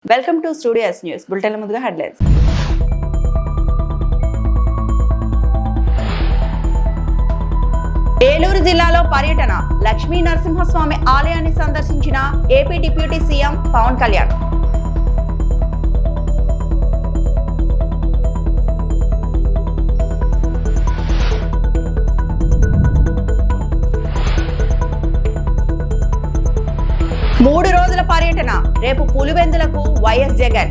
Welcome to studio S news bulletin ముందుగా headlines. Eluru జిల్లాలో పర్యటన. లక్ష్మీ నరసింహస్వామి ఆలయాన్ని సందర్శించిన AP deputy CM Pawan Kalyan. మూడు రోజుల పర్యటన. రేపు పులివెందులకు YS Jagan.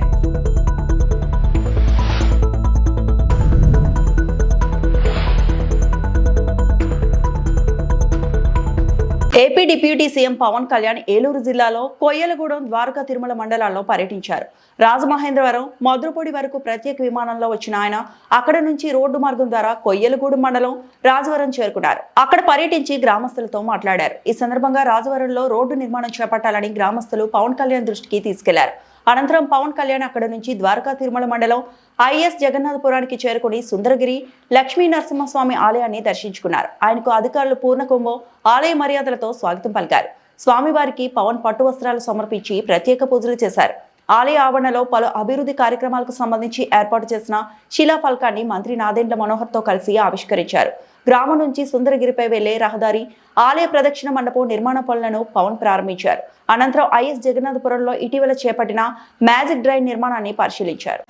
AP deputy CM Pawan Kalyan Eluru జిల్లాలో కొయ్యలగూడెం, ద్వారకా, తిరుమల మండలాల్లో పర్యటించారు. రాజమహేంద్రవరం, మధురపొడి వరకు ప్రత్యేక విమానంలో వచ్చిన ఆయన అక్కడ నుంచి రోడ్డు మార్గం ద్వారా కొయ్యలగూడెం మండలం రాజవరం చేరుకున్నారు. అక్కడ పర్యటించి గ్రామస్తులతో మాట్లాడారు. ఈ సందర్భంగా రాజవరంలో రోడ్డు నిర్మాణం చేపట్టాలని గ్రామస్తులు పవన్ కళ్యాణ్ దృష్టికి తీసుకెళ్లారు. అనంతరం పవన్ కళ్యాణ్ అక్కడ నుంచి ద్వారకా, తిరుమల మండలం ఐఎస్ జగన్నాథపురానికి చేరుకుని సుందరగిరి లక్ష్మీ నరసింహస్వామి ఆలయాన్ని దర్శించుకున్నారు. ఆయనకు అధికారులు పూర్ణకుంభం ఆలయ మర్యాదలతో స్వాగతం పలికారు. స్వామివారికి పవన్ పట్టు వస్త్రాలు సమర్పించి ప్రత్యేక పూజలు చేశారు. ఆలయ ఆవరణలో పలు అభివృద్ధి కార్యక్రమాలకు సంబంధించి ఏర్పాటు చేసిన శిలాఫలకాన్ని మంత్రి నాదెండ్ల మనోహర్ తో కలిసి ఆవిష్కరించారు. గ్రామం నుంచి సుందరగిరిపై వెళ్లే రహదారి, ఆలయ ప్రదక్షిణ మండపం నిర్మాణ పనులను పవన్ ప్రారంభించారు. అనంతరం ఐఎస్ జగన్నాథపురంలో ఇటీవల చేపట్టిన మ్యాజిక్ డ్రైన్ నిర్మాణాన్ని పరిశీలించారు.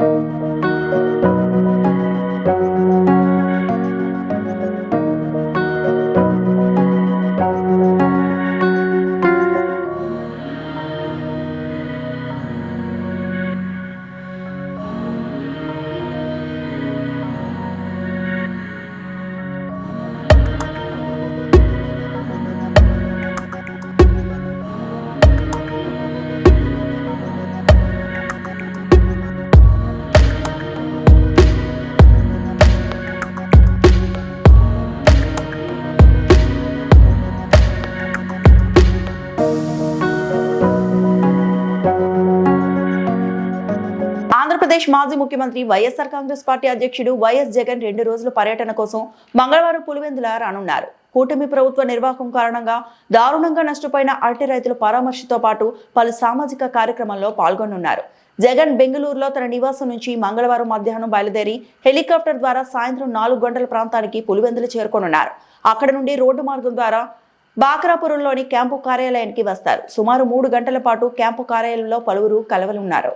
ఆంధ్రప్రదేశ్ మాజీ ముఖ్యమంత్రి వైఎస్ఆర్ కాంగ్రెస్ పార్టీ అధ్యక్షుడు వైఎస్ జగన్ 2 రోజుల పర్యటన కోసం మంగళవారం పులివెందుల రానున్నారు. కూటమి ప్రభుత్వ నిర్వాహకం కారణంగా దారుణంగా నష్టపోయిన అరటి రైతుల పరామర్శతో పాటు పలు సామాజిక కార్యక్రమాల్లో పాల్గొనున్నారు. జగన్ బెంగళూరులో తన నివాసం నుంచి మంగళవారం మధ్యాహ్నం బయలుదేరి హెలికాప్టర్ ద్వారా సాయంత్రం 4 గంటల ప్రాంతానికి పులివెందులు చేరుకోనున్నారు. అక్కడ నుండి రోడ్డు మార్గం ద్వారా బాక్రాపురంలోని క్యాంపు కార్యాలయానికి వస్తారు. సుమారు 3 గంటల పాటు క్యాంపు కార్యాలయంలో పలువురు కలవనున్నారు.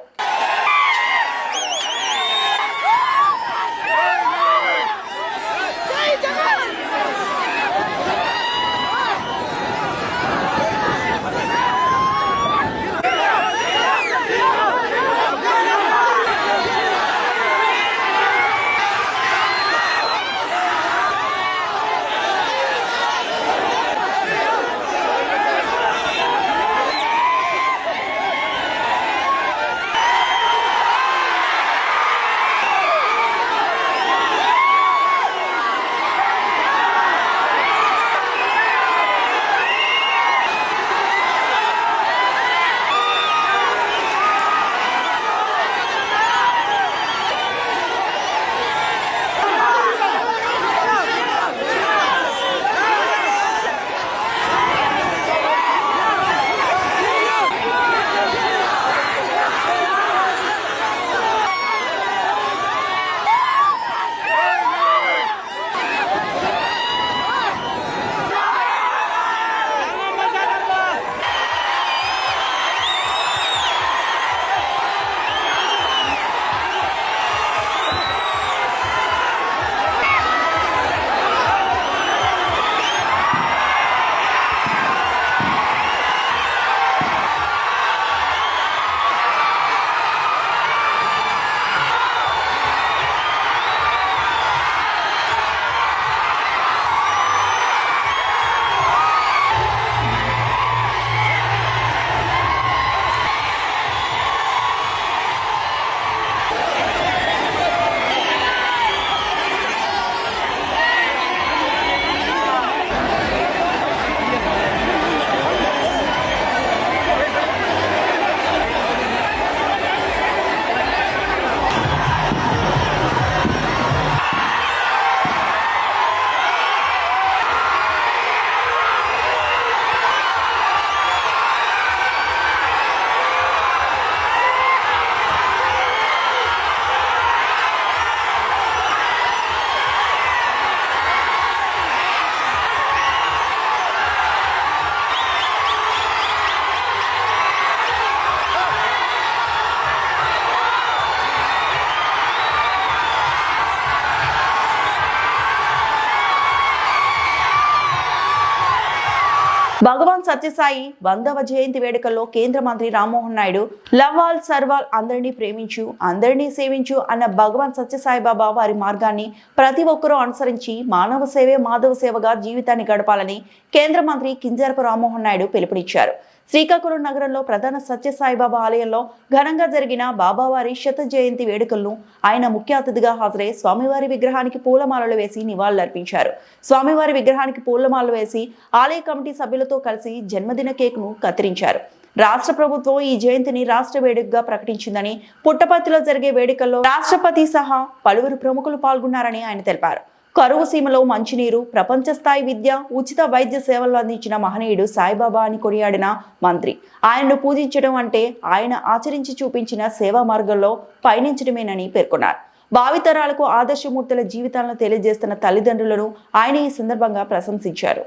భగవాన్ సత్యసాయి 100వ జయంతి వేడుకల్లో కేంద్ర మంత్రి రామ్మోహన్ నాయుడు లవ్వాల్ సర్వాల్ అందరినీ ప్రేమించు అందరినీ సేవించు అన్న భగవాన్ సత్యసాయి బాబా వారి మార్గాన్ని ప్రతి ఒక్కరూ అనుసరించి మానవ సేవే మాధవ సేవగా జీవితాన్ని గడపాలని కేంద్ర మంత్రి కింజరాపు రామ్మోహన్ నాయుడు పిలుపునిచ్చారు. శ్రీకాకుళం నగరంలో ప్రధాన సత్యసాయిబాబా ఆలయంలో ఘనంగా జరిగిన బాబావారి శత జయంతి వేడుకలను ఆయన ముఖ్య అతిథిగా హాజరై స్వామివారి విగ్రహానికి పూలమాలలు వేసి నివాళులర్పించారు. స్వామివారి విగ్రహానికి పూలమాలలు వేసి ఆలయ కమిటీ సభ్యులతో కలిసి జన్మదిన కేక్ను కత్తిరించారు. రాష్ట్ర ప్రభుత్వం ఈ జయంతిని రాష్ట్ర వేడుకగా ప్రకటించిందని, పుట్టపర్తిలో జరిగే వేడుకల్లో రాష్ట్రపతి సహా పలువురు ప్రముఖులు పాల్గొన్నారని ఆయన తెలిపారు. కరువు సీమలో మంచినీరు, ప్రపంచ స్థాయి విద్య, ఉచిత వైద్య సేవలు అందించిన మహనీయుడు సాయిబాబా అని కొనియాడిన మంత్రి ఆయనను పూజించడం అంటే ఆయన ఆచరించి చూపించిన సేవా మార్గంలో పయనించడమేనని పేర్కొన్నారు. భావితరాలకు ఆదర్శమూర్తుల జీవితాలను తెలియజేస్తున్న తల్లిదండ్రులను ఆయన ఈ సందర్భంగా ప్రశంసించారు.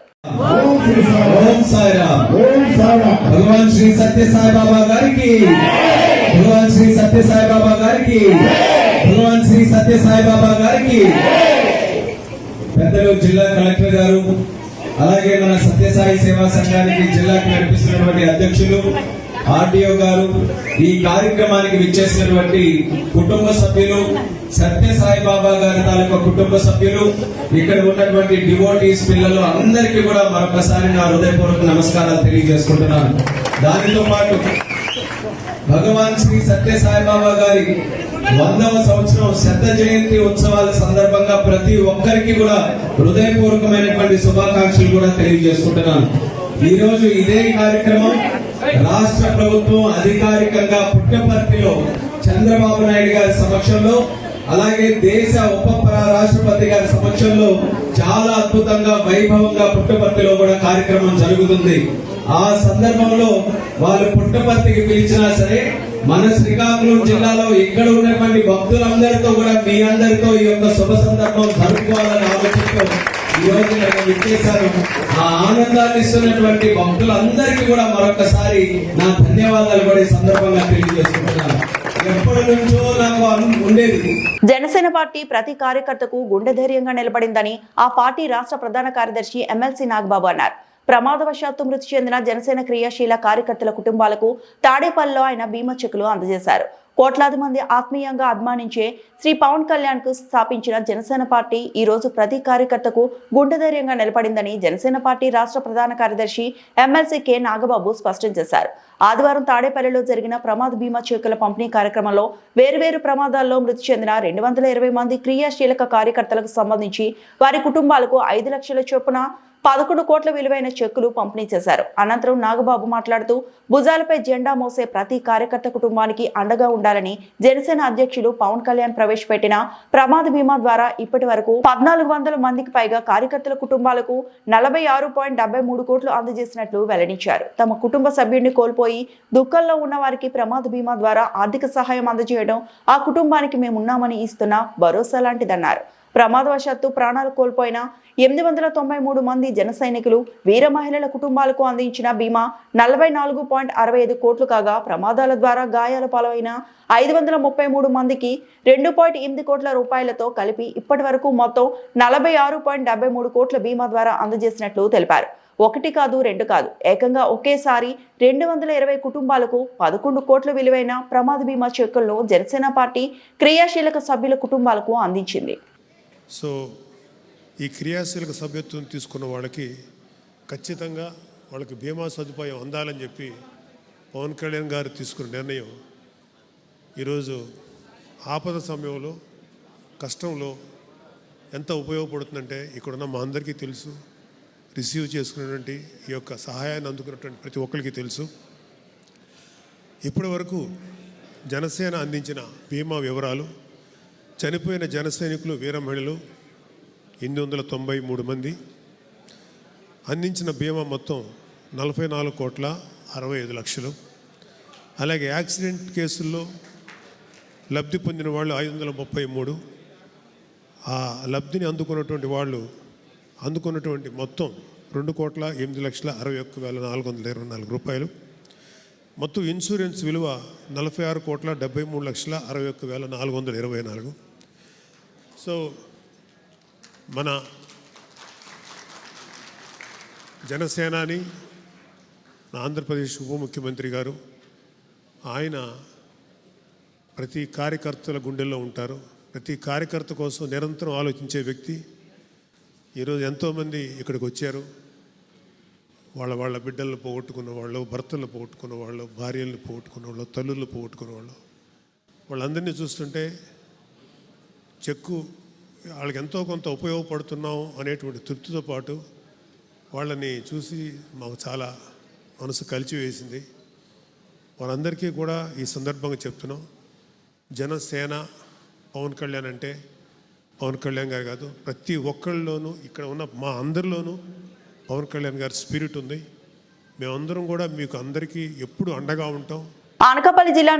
భగవాన్ శ్రీ సత్యసాయి బాబా గారికి, భగవాన్ శ్రీ సత్యసాయి బాబా గారికి, భగవాన్ శ్రీ సత్యసాయి బాబా గారికి. పెద్దలు జిల్లా కలెక్టర్ గారు, అలాగే మన సత్యసాయి సేవా సంఘానికి జిల్లాకు నడిపిస్తున్నటువంటి అధ్యక్షులు, ఆర్డీఓ గారు, ఈ కార్యక్రమానికి విచ్చేసినటువంటి కుటుంబ సభ్యులు, సత్యసాయి బాబా గారి తాలూకా కుటుంబ సభ్యులు, ఇక్కడ ఉన్నటువంటి డివోటీస్ పిల్లలు అందరికీ కూడా మరొకసారి నా హృదయపూర్వక నమస్కారాలు తెలియజేసుకుంటున్నాను. దానితో పాటు భగవాన్ శ్రీ సత్యసాయి బాబా గారి 100వ సంవత్సరం శత జయంతి ఉత్సవాల సందర్భంగా ప్రతి ఒక్కరికి కూడా హృదయపూర్వకమైనటువంటి శుభాకాంక్షలు కూడా తెలియజేసుకుంటున్నాను. ఈ రోజు ఇదే కార్యక్రమం రాష్ట్ర ప్రభుత్వం అధికారికంగా పుట్టపర్తిలో చంద్రబాబు నాయుడు గారి సమక్షంలో, అలాగే దేశ ఉప రాష్ట్రపతి గారి సమక్షంలో చాలా అద్భుతంగా వైభవంగా పుట్టపర్తిలో కూడా కార్యక్రమం జరుగుతుంది. ఆ సందర్భంలో వాళ్ళు పుట్టపర్తికి పిలిచినా సరే మన శ్రీకాకుళం జిల్లాలో ఇక్కడ ఉన్నటువంటి భక్తులందరితో కూడా మీ అందరితో ఈ యొక్క శుభ సందర్భం జరుపుకోవాలని ఆలోచనతో ఈ రోజు విచ్చేశారు. ఆ ఆనందాన్ని ఇస్తున్నటువంటి భక్తులందరికీ కూడా మరొకసారి నా ధన్యవాదాలు కూడా ఈ సందర్భంగా తెలియజేసుకుంటున్నాను. ఎప్పటి నుంచో నాకు ఉండేది. జనసేన పార్టీ ప్రతి కార్యకర్తకు గుండె ధైర్యంగా నిలబడిందని ఆ పార్టీ రాష్ట్ర ప్రధాన కార్యదర్శి ఎమ్మెల్సీ నాగబాబు అన్నారు. ప్రమాదవశాత్తు మృతి చెందిన జనసేన క్రియాశీల కార్యకర్తల కుటుంబాలకు తాడేపల్లిలో ఆయన బీమా చెక్కులు అందజేశారు. కోట్లాది మంది ఆత్మీయంగా అభిమానించే శ్రీ పవన్ కళ్యాణ్ కు స్థాపించిన జనసేన పార్టీ ఈ రోజు ప్రతి కార్యకర్తకు గుండె ధైర్యంగా నిలబడిందని జనసేన పార్టీ రాష్ట్ర ప్రధాన కార్యదర్శి ఎమ్మెల్సీ కె నాగబాబు స్పష్టం చేశారు. ఆదివారం తాడేపల్లిలో జరిగిన ప్రమాద బీమా చెక్కుల పంపిణీ కార్యక్రమంలో వేర్వేరు ప్రమాదాల్లో మృతి చెందిన 220 మంది క్రియాశీలక కార్యకర్తలకు సంబంధించి వారి కుటుంబాలకు 5 లక్షల చొప్పున 11 కోట్ల విలువైన చెక్కులు పంపిణీ చేశారు. అనంతరం నాగబాబు మాట్లాడుతూ భుజాలపై జెండా మోసే ప్రతి కార్యకర్త కుటుంబానికి అండగా ఉండాలని జనసేన అధ్యక్షులు పవన్ కళ్యాణ్ ప్రవేశపెట్టిన ప్రమాద బీమా ద్వారా ఇప్పటి వరకు 1400 మందికి పైగా కార్యకర్తల కుటుంబాలకు 46.73 కోట్లు అందజేసినట్లు వెల్లడించారు. తమ కుటుంబ సభ్యుడిని కోల్పోయి దుఃఖంలో ఉన్న వారికి ప్రమాద బీమా ద్వారా ఆర్థిక సహాయం అందజేయడం ఆ కుటుంబానికి మేమున్నామని ఇస్తున్న భరోసా లాంటిదన్నారు. ప్రమాదవశాత్తు ప్రాణాలు కోల్పోయిన 893 మంది జన సైనికులు, వీర మహిళల కుటుంబాలకు అందించిన బీమా 44.65 కోట్లు కాగా, ప్రమాదాల ద్వారా గాయాల పాలైన 533 మందికి 2.8 కోట్ల రూపాయలతో కలిపి ఇప్పటి వరకు మొత్తం 46.73 కోట్ల బీమా ద్వారా అందజేసినట్లు తెలిపారు. 1 కాదు 2 కాదు, ఏకంగా ఒకేసారి 220 కుటుంబాలకు 11 కోట్ల విలువైన ప్రమాద బీమా చెక్కులను జనసేన పార్టీ క్రియాశీలక సభ్యుల కుటుంబాలకు అందించింది. సో ఈ క్రియాశీలక సభ్యత్వం తీసుకున్న వాళ్ళకి ఖచ్చితంగా వాళ్ళకి బీమా సదుపాయం అందాలని చెప్పి పవన్ కళ్యాణ్ గారు తీసుకున్న నిర్ణయం ఈరోజు ఆపద సమయంలో కష్టంలో ఎంత ఉపయోగపడుతుందంటే ఇక్కడున్న మా అందరికీ తెలుసు. రిసీవ్ చేసుకున్నటువంటి ఈ యొక్క సహాయాన్ని అందుకున్నటువంటి ప్రతి ఒక్కరికి తెలుసు. ఇప్పటి వరకు జనసేన అందించిన బీమా వివరాలు, చనిపోయిన జన సైనికులు, వీర మహిళలు 893 మంది, అందించిన బీమా మొత్తం 44.65 కోట్లు. అలాగే యాక్సిడెంట్ కేసుల్లో లబ్ధి పొందిన వాళ్ళు 533. ఆ లబ్ధిని అందుకున్నటువంటి వాళ్ళు అందుకున్నటువంటి మొత్తం 2,08,61,424 రూపాయలు. మొత్తం ఇన్సూరెన్స్ విలువ 46,73,61,424. సో మన జనసేనాని ఆంధ్రప్రదేశ్ ఉప ముఖ్యమంత్రి గారు ఆయన ప్రతి కార్యకర్తల గుండెల్లో ఉంటారు. ప్రతి కార్యకర్త కోసం నిరంతరం ఆలోచించే వ్యక్తి. ఈరోజు ఎంతోమంది ఇక్కడికి వచ్చారు. వాళ్ళ బిడ్డలను పోగొట్టుకున్న వాళ్ళు, భర్తలను పోగొట్టుకున్న వాళ్ళు, భార్యలను పోగొట్టుకున్న వాళ్ళు, తల్లులను పోగొట్టుకున్న వాళ్ళు, వాళ్ళందరినీ చూస్తుంటే చెక్కు వాళ్ళకి ఎంతో కొంత ఉపయోగపడుతున్నాం అనేటువంటి తృప్తితో పాటు వాళ్ళని చూసి మాకు చాలా మనసు కలిచివేసింది. వాళ్ళందరికీ కూడా ఈ సందర్భంగా చెప్తున్నాం, జనసేన పవన్ కళ్యాణ్ అంటే పవన్ కళ్యాణ్ గారు కాదు, ప్రతి ఒక్కళ్ళలోనూ ఇక్కడ ఉన్న మా అందరిలోనూ పవన్ కళ్యాణ్ గారి స్పిరిట్ ఉంది. మేమందరం కూడా మీకు అందరికీ ఎప్పుడు అండగా ఉంటాం. అనకాపల్లి జిల్లా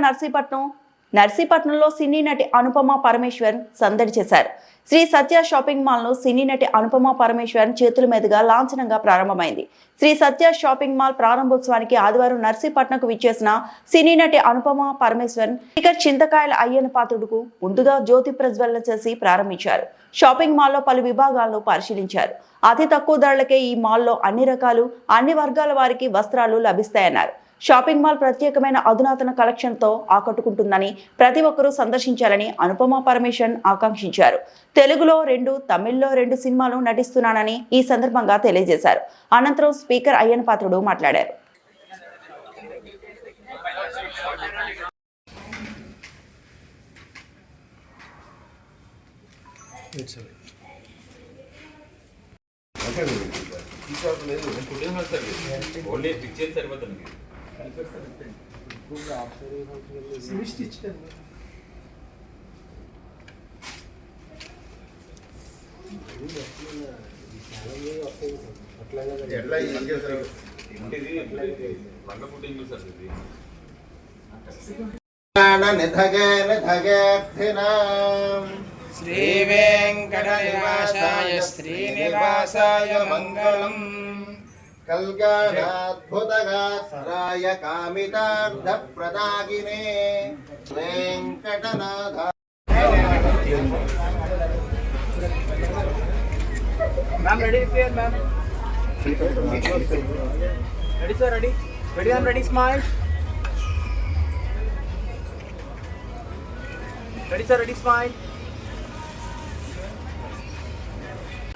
నర్సీపట్నంలో సినీ నటి అనుపమ పరమేశ్వరన్ సందడి చేశారు. శ్రీ సత్య షాపింగ్ మాల్ ను సినీ నటి అనుపమ పరమేశ్వరన్ చేతుల మీదుగా లాంఛనంగా ప్రారంభమైంది. శ్రీ సత్య షాపింగ్ మాల్ ప్రారంభోత్సవానికి ఆదివారం నర్సీపట్నంకు విచ్చేసిన సినీ నటి అనుపమ పరమేశ్వరన్ స్పీకర్ చింతకాయల అయ్యన్న పాత్రుడుకు ముందుగా జ్యోతి ప్రజ్వలన చేసి ప్రారంభించారు. షాపింగ్ మాల్లో పలు విభాగాలను పరిశీలించారు. అతి తక్కువ ధరలకే ఈ మాల్లో అన్ని రకాలు, అన్ని వర్గాల వారికి వస్త్రాలు లభిస్తాయన్నారు. షాపింగ్ మాల్ ప్రత్యేకమైన అధునాతన కలెక్షన్తో ఆకట్టుకుంటుందని, ప్రతి ఒక్కరూ సందర్శించాలని అనుపమ పరమేశ్వరన్ ఆకాంక్షించారు. తెలుగులో 2, తమిళ్లో 2 సినిమాలు నటిస్తున్నానని ఈ సందర్భంగా తెలియజేశారు. అనంతరం స్పీకర్ అయ్యన్న పాత్రుడు మాట్లాడారు. శ్రీ వెంకటనివాసాయ శ్రీనివాసాయ మంగళం. కల్యాణాద్భుతగాత్రాయ కామితార్థప్రదాయినే వెంకటనాథ. Ma'am ready ma'am. Ready sir, ready ma'am, ready smile. Ready sir, ready smile.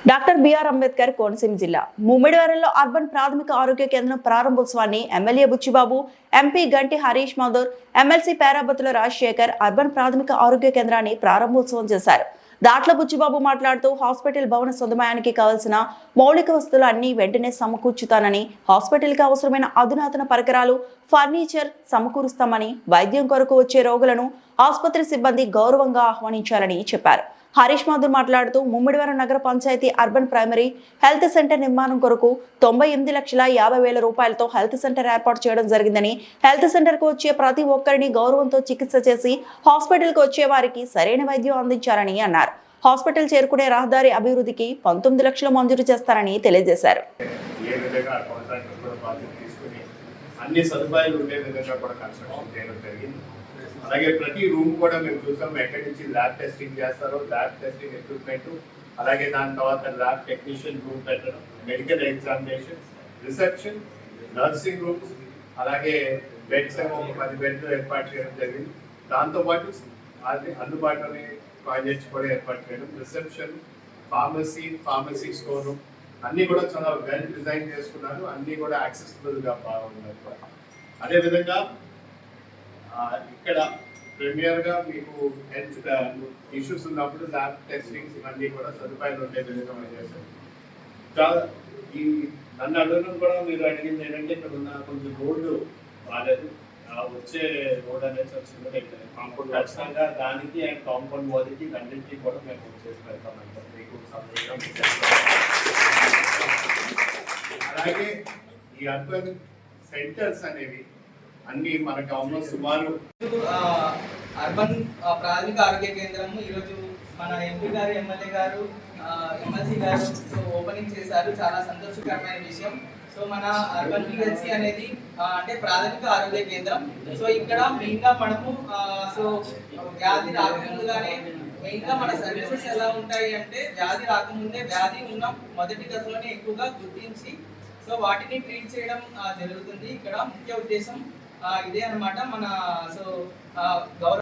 Doctor BR Ambedkar Konaseema జిల్లా ముమ్మిడివరంలో అర్బన్ ప్రాథమిక ఆరోగ్య కేంద్రం ప్రారంభోత్సవాన్ని ఎమ్మెల్యే బుచ్చిబాబు, ఎంపీ గంటి హరీష్ మాధూర్, ఎమ్మెల్సీ పేరాబత్తుల రాజశేఖర్ అర్బన్ ప్రాథమిక ఆరోగ్య కేంద్రాన్ని ప్రారంభోత్సవం చేశారు. దాట్ల బుచ్చిబాబు మాట్లాడుతూ హాస్పిటల్ భవన సదుపాయానికి కావాల్సిన మౌలిక వస్తువులు అన్ని వెంటనే సమకూర్చుతానని, హాస్పిటల్కి అవసరమైన అధునాతన పరికరాలు, ఫర్నిచర్ సమకూరుస్తామని, వైద్యం కొరకు వచ్చే రోగులను ఆసుపత్రి సిబ్బంది గౌరవంగా ఆహ్వానించాలని చెప్పారు. హరీష్ మాధుర్ మాట్లాడుతూ ముమ్మిడివరం నగర పంచాయతీ అర్బన్ ప్రైమరీ హెల్త్ సెంటర్ నిర్మాణం కొరకు 98,50,000 రూపాయలతో హెల్త్ సెంటర్ ఏర్పాటు చేయడం జరిగిందని, హెల్త్ సెంటర్ కు వచ్చే ప్రతి ఒక్కరిని గౌరవంతో చికిత్స చేసి హాస్పిటల్ కు వచ్చే వారికి సరైన వైద్యం అందించాలని అన్నారు. హాస్పిటల్ చేరుకునే రహదారి అభివృద్ధికి 19 లక్షలు మంజూరు చేస్తారని తెలియజేశారు. అన్ని సదుపాయాలు ఉండే విధంగా కూడా కన్స్ట్రక్షన్ చేయడం జరిగింది. అలాగే ప్రతి రూమ్ కూడా మేము చూసాం ఎక్కడి నుంచి ల్యాబ్ టెస్టింగ్ చేస్తారో, ల్యాబ్ టెస్టింగ్ ఎక్విప్మెంట్, అలాగే దాని తర్వాత ల్యాబ్ టెక్నీషియన్ రూమ్ పెట్టడం, medical examination, reception, nursing rooms, అలాగే బెడ్స్ ఏమో 10 బెడ్లు ఏర్పాటు చేయడం జరిగింది. దాంతోపాటు అందుబాటులోనే టాయిలెట్స్ కూడా ఏర్పాటు చేయడం, రిసెప్షన్, ఫార్మసీ స్టోర్ రూమ్ అన్నీ కూడా చాలా వెల్ డిజైన్ చేసుకున్నారు. అన్నీ కూడా యాక్సెసిబుల్గా బాగున్నారు. అదేవిధంగా ఇక్కడ ప్రీమియర్గా మీకు హెల్త్ ఇష్యూస్ ఉన్నప్పుడు ల్యాబ్ టెస్టింగ్స్ ఇవన్నీ కూడా సదుపాయాలు ఉండే విధంగా చేశారు. చాలా ఈ నన్ను అడగడం కూడా మీరు అడిగింది ఏంటంటే ఇక్కడ ఉన్న కొంచెం రోడ్డు బాగాలేదు, వచ్చే రోడ్ అనేది వచ్చింది కాంపౌండ్ ఖచ్చితంగా దానికి అండ్ కాంపౌండ్ వాల్కి అన్నింటినీ కూడా మేము చేసి పెడతామంటే మీకు సందేహం. అలాగే ఈ అర్బన్ సెంటర్స్ అనేవి అన్ని మనకు ఆల్మోస్ట్ సుమారు అర్బన్ ప్రాథమిక ఆరోగ్య కేంద్రము ఈరోజు మన ఎంపీ గారు, ఎమ్మెల్యే గారు, ఎమ్మెల్సీ గారు ఓపెనింగ్ చేశారు. చాలా సంతోషకరమైన విషయం. సో మన అర్బన్ పిహెచ్సి అనేది అంటే ప్రాథమిక ఆరోగ్య కేంద్రం. సో ఇక్కడ మెయిన్గా మనము సో వ్యాధి రాకముందుగానే మెయిన్గా మన సర్వీసెస్ ఎలా ఉంటాయి అంటే వ్యాధి రాకముందే వ్యాధి ఉన్న మొదటి దశలోనే ఎక్కువగా గుర్తించి సో వాటిని ట్రీట్ చేయడం జరుగుతుంది. ఇక్కడ ముఖ్య ఉద్దేశం ఇదే అన్నమాట. మన సో గౌరవ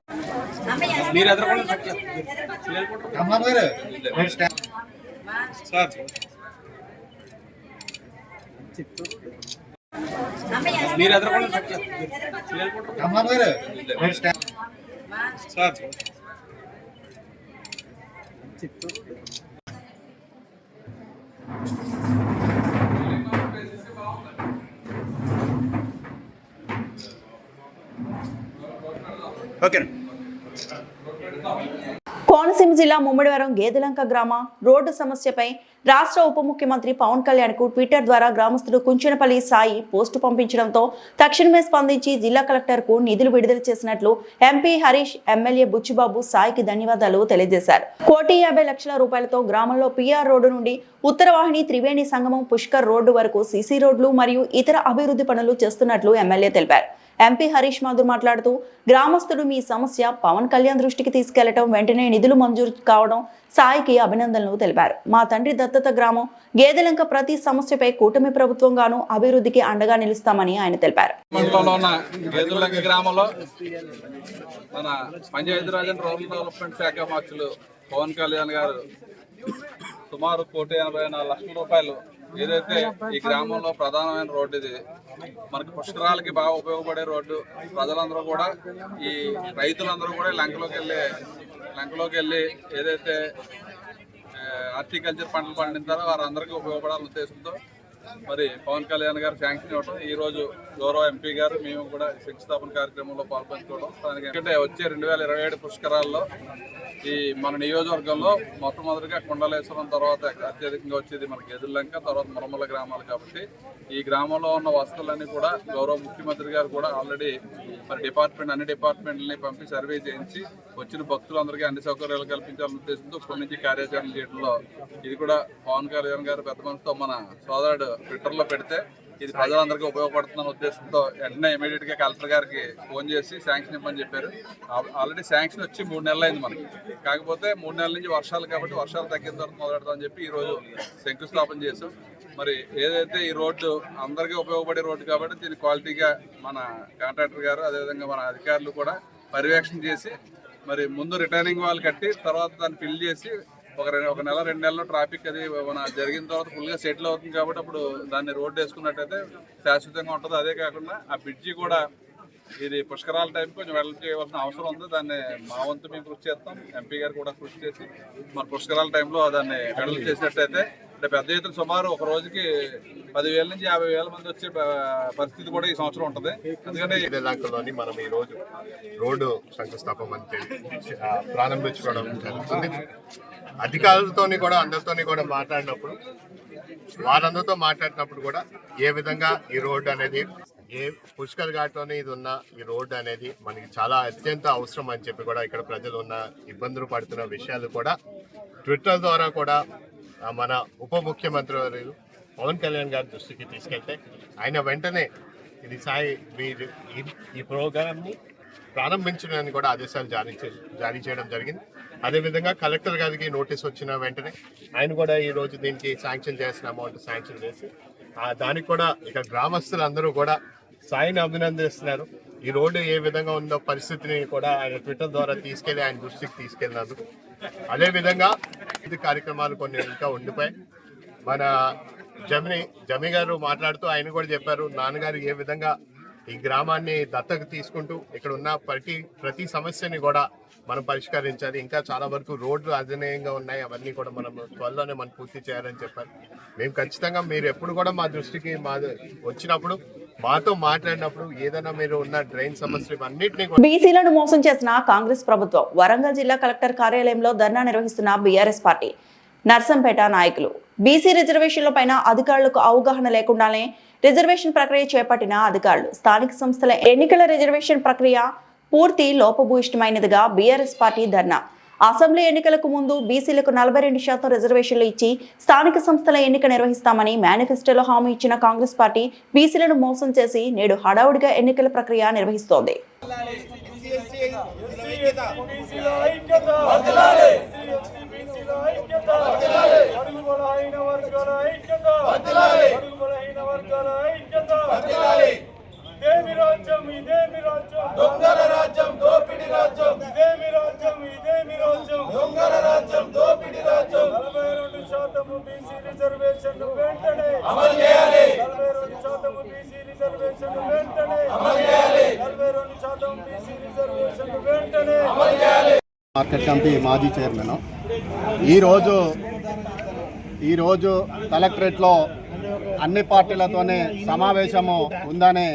కోనసీమ జిల్లా ముమ్మడివరం గేదెలంక గ్రామ రోడ్డు సమస్యపై రాష్ట్ర ఉప ముఖ్యమంత్రి పవన్ కళ్యాణ్ కు ట్విట్టర్ ద్వారా గ్రామస్తుడు కుంచెనపల్లి సాయి పోస్టు పంపించడంతో తక్షణమే స్పందించి జిల్లా కలెక్టర్ కు నిధులు విడుదల చేసినట్లు ఎంపీ హరీష్, ఎమ్మెల్యే బుచ్చిబాబు సాయికి ధన్యవాదాలు తెలియజేశారు. 1,50,00,000 రూపాయలతో గ్రామంలో పిఆర్ రోడ్డు నుండి ఉత్తరవాహిని త్రివేణి సంగమం పుష్కర్ రోడ్డు వరకు సీసీ రోడ్లు మరియు ఇతర అభివృద్ధి పనులు చేస్తున్నట్లు ఎమ్మెల్యే తెలిపారు. ఎంపీ హరీష్ మాధుర్ మాట్లాడుతూ గ్రామస్తుడు మీ సమస్య పవన్ కళ్యాణ్ దృష్టికి తీసుకెళ్లడం, వెంటనే నిధులు మంజూరు కావడం సాయికి అభినందనలు తెలిపారు. మా తండ్రి దత్తత గ్రామం గేదెలంక ప్రతి సమస్యపై కూటమి ప్రభుత్వంగాను అభివృద్ధికి అండగా నిలుస్తామని ఆయన తెలిపారు. గేదెలంక గ్రామంలో మన పంచాయతీరాజ్ అండ్ రూరల్ డెవలప్మెంట్ శాఖ మార్చులు పవన్ కళ్యాణ్ గారు సుమారు 1,84,00,000 రూపాయలు ఏదైతే ఈ గ్రామంలో ప్రధానమైన రోడ్డు ఇది మనకి పుష్కరాలకి బాగా ఉపయోగపడే రోడ్డు. ప్రజలందరూ కూడా ఈ రైతులందరూ కూడా లంకలోకి వెళ్ళి ఏదైతే హార్టికల్చర్ పంటలు పండించారో వారందరికీ ఉపయోగపడాలనే ఉద్దేశంతో మరి పవన్ కళ్యాణ్ గారు శాంక్షన్ ఇవ్వడం, ఈ రోజు గౌరవ ఎంపీ గారు మేము కూడా శంకుస్థాపన కార్యక్రమంలో పాల్పంచుకోవడం. ఎందుకంటే వచ్చే 2027 పుష్కరాల్లో ఈ మన నియోజకవర్గంలో మొట్టమొదటిగా కొండలేశ్వరం తర్వాత అత్యధికంగా వచ్చేది మన గేదెలంక, తర్వాత మురమల గ్రామాలు. కాబట్టి ఈ గ్రామంలో ఉన్న వసతులన్నీ కూడా గౌరవ ముఖ్యమంత్రి గారు కూడా ఆల్రెడీ మరి అన్ని డిపార్ట్మెంట్లని పంపి సర్వే చేయించి వచ్చిన భక్తులందరికీ అన్ని సౌకర్యాలు కల్పించాలనే ఉద్దేశంతో ఇప్పటి నుంచి కార్యాచరణ చేయడంలో ఇది కూడా పవన్ కళ్యాణ్ గారు పెద్ద మనసుతో మన సోదరుడు ట్విట్టర్లో పెడితే ఇది ప్రజలందరికీ ఉపయోగపడుతుందన్న ఉద్దేశంతో వెంటనే ఇమీడియట్ గా కలెక్టర్ గారికి ఫోన్ చేసి శాంక్షన్ ఇవ్వమని చెప్పారు. ఆల్రెడీ శాంక్షన్ వచ్చి 3 నెలలు అయింది మనకి. కాకపోతే 3 నెలల నుంచి వర్షాలు కాబట్టి వర్షాలు తగ్గిన తర్వాత మొదలెడతామని చెప్పి ఈ రోజు శంకుస్థాపన చేసాం. మరి ఏదైతే ఈ రోడ్డు అందరికీ ఉపయోగపడే రోడ్డు కాబట్టి దీని క్వాలిటీగా మన కాంట్రాక్టర్ గారు అదేవిధంగా మన అధికారులు కూడా పర్యవేక్షణ చేసి మరి ముందు రిటర్నింగ్ వాల్ కట్టి తర్వాత దాన్ని ఫిల్ చేసి ఒక నెల 2 నెలల్లో ట్రాఫిక్ అది మన జరిగిన తర్వాత ఫుల్గా సెటిల్ అవుతుంది కాబట్టి అప్పుడు దాన్ని రోడ్డు వేసుకున్నట్టయితే శాశ్వతంగా ఉంటుంది. అదే కాకుండా ఆ బ్రిడ్జి కూడా ఇది పుష్కరాల టైం కొంచెం వెడల్ చేయవలసిన అవసరం ఉంది. దాన్ని మా వంతు మేము కృషి చేస్తాం. ఎంపీ గారు కూడా కృషి చేసి మన పుష్కరాల టైంలో దాన్ని వెడల్ చేసినట్టయితే అంటే పెద్ద ఎత్తున సుమారు ఒక రోజుకి 10,000 నుంచి 50,000 మంది వచ్చే పరిస్థితి కూడా ఈ సంవత్సరం ఉంటుంది. ఎందుకంటే గేదెలంకలోని మనం ఈ రోజు రోడ్డు శంకుస్థాపన ప్రారంభించుకోవడం జరుగుతుంది. అధికారులతో కూడా అందరితో కూడా వారందరితో మాట్లాడినప్పుడు కూడా ఏ విధంగా ఈ రోడ్డు అనేది పుష్కర్ ఘాట్లోనే ఇది ఉన్న ఈ రోడ్డు అనేది మనకి చాలా అత్యంత అవసరం అని చెప్పి కూడా ఇక్కడ ప్రజలు ఉన్న ఇబ్బందులు పడుతున్న విషయాలు కూడా ట్విట్టర్ ద్వారా కూడా మన ఉప ముఖ్యమంత్రి వారు పవన్ కళ్యాణ్ గారి దృష్టికి తీసుకెళ్తే ఆయన వెంటనే ఇది సాయి ఈ ప్రోగ్రామ్ని ప్రారంభించడానికి కూడా ఆదేశాలు జారీ చేయడం జరిగింది. అదేవిధంగా కలెక్టర్ గారికి నోటీస్ వచ్చిన వెంటనే ఆయన కూడా ఈ రోజు దీనికి శాంక్షన్ చేసిన అమౌంట్ శాంక్షన్ చేసి దానికి కూడా ఇక గ్రామస్తులందరూ కూడా సాయిని అభినందిస్తున్నారు. ఈ రోడ్డు ఏ విధంగా ఉందో పరిస్థితిని కూడా ఆయన ట్విట్టర్ ద్వారా తీసుకెళ్లి ఆయన దృష్టికి తీసుకెళ్ళినందుకు. అదేవిధంగా ఇది కార్యక్రమాలు కొన్ని ఇంకా ఉండిపోయాయి. మన జమి గారు మాట్లాడుతూ ఆయన కూడా చెప్పారు, నాన్నగారు ఏ విధంగా ఈ గ్రామాన్ని దత్తకు తీసుకుంటూ ఇక్కడ ఉన్న ప్రతి సమస్యని కూడా మనం పరిష్కరించాలి. ఇంకా చాలా వరకు రోడ్లు అధనీయంగా ఉన్నాయి, అవన్నీ కూడా మనం త్వరలోనే మనం పూర్తి చేయాలని చెప్పారు. మేము ఖచ్చితంగా మీరు ఎప్పుడు కూడా మా దృష్టికి వచ్చినప్పుడు మాతో మాట్లాడినప్పుడు ఏదైనా మీరు ఉన్న డ్రైన్ సమస్యలు అన్నింటినీ బీసీలను మోసం చేసిన కాంగ్రెస్ ప్రభుత్వం వరంగల్ జిల్లా కలెక్టర్ కార్యాలయంలో ధర్నా నిర్వహిస్తున్న బీఆర్ఎస్ పార్టీ నర్సంపేట నాయకులు బీసీ రిజర్వేషన్ల పైన అధికారులకు అవగాహన లేకుండానే రిజర్వేషన్ ప్రక్రియ చేపట్టిన అధికారులు స్థానిక సంస్థల ఎన్నికల రిజర్వేషన్ ప్రక్రియ పూర్తి లోపభూయిష్టమైనదిగా బీఆర్ఎస్ పార్టీ ధర్నా. అసెంబ్లీ ఎన్నికలకు ముందు బీసీలకు 42% రిజర్వేషన్లు ఇచ్చి స్థానిక సంస్థల ఎన్నిక నిర్వహిస్తామని మేనిఫెస్టోలో హామీ ఇచ్చిన కాంగ్రెస్ పార్టీ బీసీలను మోసం చేసి నేడు హడావుడిగా ఎన్నికల ప్రక్రియ నిర్వహిస్తోంది. ఐక్యత బడుగు బలహీన వర్గాల ఐక్యత బడుగు బలహీన వర్గాల ఐక్యత ఇదేమి రాజ్యం ఇదేమి రాజ్యం దొంగల రాజ్యం దోపిడి రాజ్యం ఇదేమి రాజ్యం ఇదేమి రాజ్యం దొంగల రాజ్యం దోపిడి రాజ్యం 42% బీసీ రిజర్వేషన్ వెంటనే అమలు చేయాలి 42% బీసీ రిజర్వేషన్ వెంటనే అమలు చేయాలి 42% బీసీ రిజర్వేషన్ వెంటనే అమలు చేయాలి. మార్కెట్ కమిటీ మాజీ చైర్మన్ ఈరోజు కలెక్టరేట్లో అన్ని పార్టీలతోనే సమావేశము ఉందని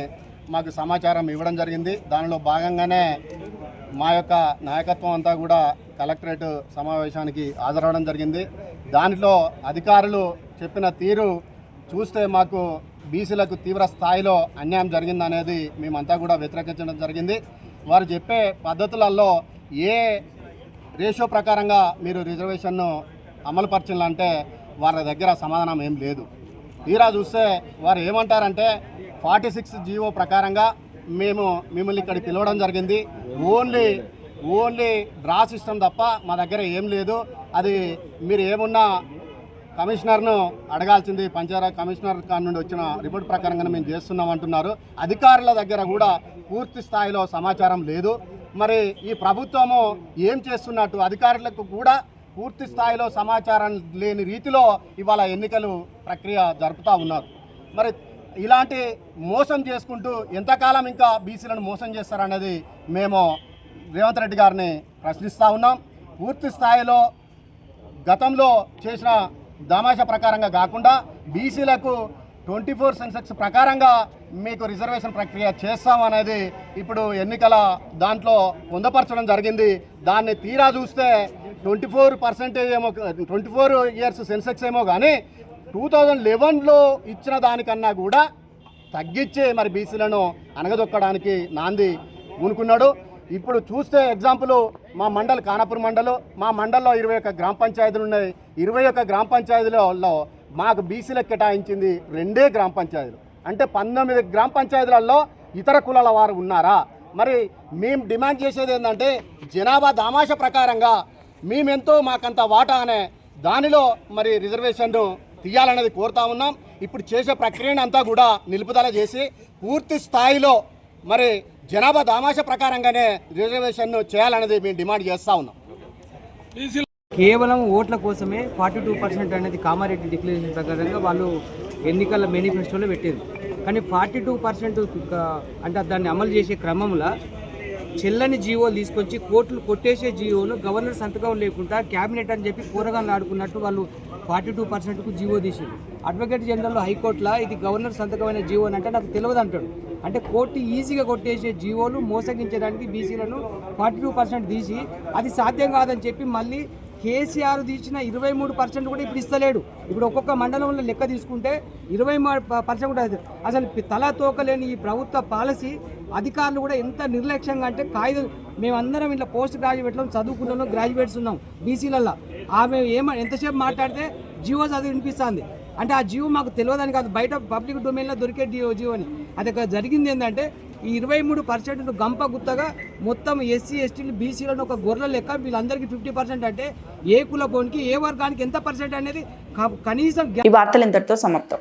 మాకు సమాచారం ఇవ్వడం జరిగింది. దానిలో భాగంగానే మా యొక్క నాయకత్వం అంతా కూడా కలెక్టరేట్ సమావేశానికి హాజరవడం జరిగింది. దానిలో అధికారులు చెప్పిన తీరు చూస్తే మాకు బీసీలకు తీవ్ర స్థాయిలో అన్యాయం జరిగిందనేది మేమంతా కూడా వ్యతిరేకించడం జరిగింది. వారు చెప్పే పద్ధతులలో ఏ రేషియో ప్రకారంగా మీరు రిజర్వేషన్ను అమలుపరచాలంటే వారి దగ్గర సమాధానం ఏం లేదు. తీరా చూస్తే వారు ఏమంటారంటే 46 జీవో ప్రకారంగా మేము మిమ్మల్ని ఇక్కడికి పిలవడం జరిగింది, ఓన్లీ డ్రా సిస్టమ్ తప్ప మా దగ్గర ఏం లేదు, అది మీరు ఏమున్నా కమిషనర్ను అడగాల్సింది, పంచాయతీ కమిషనర్ కాడి నుండి వచ్చిన రిపోర్ట్ ప్రకారంగా మేము చేస్తున్నాం అంటున్నారు. అధికారుల దగ్గర కూడా పూర్తి స్థాయిలో సమాచారం లేదు. మరి ఈ ప్రభుత్వము ఏం చేస్తున్నట్టు అధికారులకు కూడా పూర్తి స్థాయిలో సమాచారం లేని రీతిలో ఇవాళ ఎన్నికలు ప్రక్రియ జరుపుతూ ఉన్నారు. మరి ఇలాంటి మోసం చేసుకుంటూ ఎంతకాలం ఇంకా బీసీలను మోసం చేస్తారనేది మేము రేవంత్ రెడ్డి గారిని ప్రశ్నిస్తూ ఉన్నాం. పూర్తి స్థాయిలో గతంలో చేసిన దామాషా ప్రకారంగా కాకుండా బీసీలకు 24 సెన్సెక్స్ ప్రకారంగా మీకు రిజర్వేషన్ ప్రక్రియ చేస్తామనేది ఇప్పుడు ఎన్నికల దాంట్లో పొందపరచడం జరిగింది. దాన్ని తీరా చూస్తే 24% ఏమో 24 ఇయర్స్ సెన్సెక్స్ ఏమో కానీ 2011లో ఇచ్చిన దానికన్నా కూడా తగ్గించి మరి బీసీలను అనగదొక్కడానికి నాంది ఊనుకున్నాడు. ఇప్పుడు చూస్తే ఎగ్జాంపుల్ మా మండల్ ఖానాపూర్ మండలం, మా మండల్లో 21 గ్రామ పంచాయతీలు ఉన్నాయి. 21 గ్రామ పంచాయతీలలో మాకు బీసీలకు కేటాయించింది 2 గ్రామ పంచాయతీలు. అంటే 19 గ్రామ పంచాయతీలలో ఇతర కులాల వారు ఉన్నారా? మరి మేము డిమాండ్ చేసేది ఏంటంటే జనాభా దామాషా ప్రకారంగా మేమెంతో మాకంత వాటా అనే దానిలో మరి రిజర్వేషన్ను తీయాలనేది కోరుతా ఉన్నాం. ఇప్పుడు చేసే ప్రక్రియను అంతా కూడా నిలుపుదల చేసి పూర్తి స్థాయిలో మరి జనాభా దామాషా ప్రకారంగానే రిజర్వేషన్ను చేయాలనేది మేము డిమాండ్ చేస్తూ ఉన్నాం. కేవలం ఓట్ల కోసమే 42% అనేది కామారెడ్డి డిక్లరేషన్ ప్రకారంగా వాళ్ళు ఎన్నికల మేనిఫెస్టోలో పెట్టేది. కానీ 42% అంటే దాన్ని అమలు చేసే క్రమంలో చెల్లని జీవోలు తీసుకొచ్చి కోర్టులు కొట్టేసే జీవోలు గవర్నర్ సంతకం లేకుండా క్యాబినెట్ అని చెప్పి కూరగాయలు ఆడుకున్నట్టు వాళ్ళు 42%కు జీవో తీసింది. అడ్వకేట్ జనరల్ హైకోర్టులో ఇది గవర్నర్ సంతకమైన జీవో అని అంటే నాకు తెలియదు అంటాడు. అంటే కోర్టు ఈజీగా కొట్టేసే జీవోలు మోసగించడానికి బీసీలను 42% తీసి అది సాధ్యం కాదని చెప్పి మళ్ళీ కేసీఆర్ తీసిన 23% కూడా ఇప్పుడు ఇస్తలేడు. ఇప్పుడు ఒక్కొక్క మండలంలో లెక్క తీసుకుంటే 23% కూడా అసలు తలా తోకలేని ఈ ప్రభుత్వ పాలసీ అధికారులు కూడా ఎంత నిర్లక్ష్యంగా అంటే కాగితం మేమందరం ఇట్లా పోస్ట్ గ్రాడ్యుయేట్లో చదువుకుంటున్నాం, గ్రాడ్యుయేట్స్ ఉన్నాం బీసీలలో. ఆమె ఎంతసేపు మాట్లాడితే జియో చదివి వినిపిస్తుంది. అంటే ఆ జియో మాకు తెలియదని కాదు, బయట పబ్లిక్ డొమైన్లో దొరికే జియో అని. అది జరిగింది ఏంటంటే ఈ 23% గంప గుత్తగా మొత్తం ఎస్సీ ఎస్టీలు బీసీలను ఒక గొర్రెల లెక్క వీళ్ళందరికీ 50% అంటే ఏ కులపోనికి ఏ వర్గానికి ఎంత పర్సెంట్ అనేది కనీసం. ఈ వార్తలు ఇంతటితో సమాప్తం.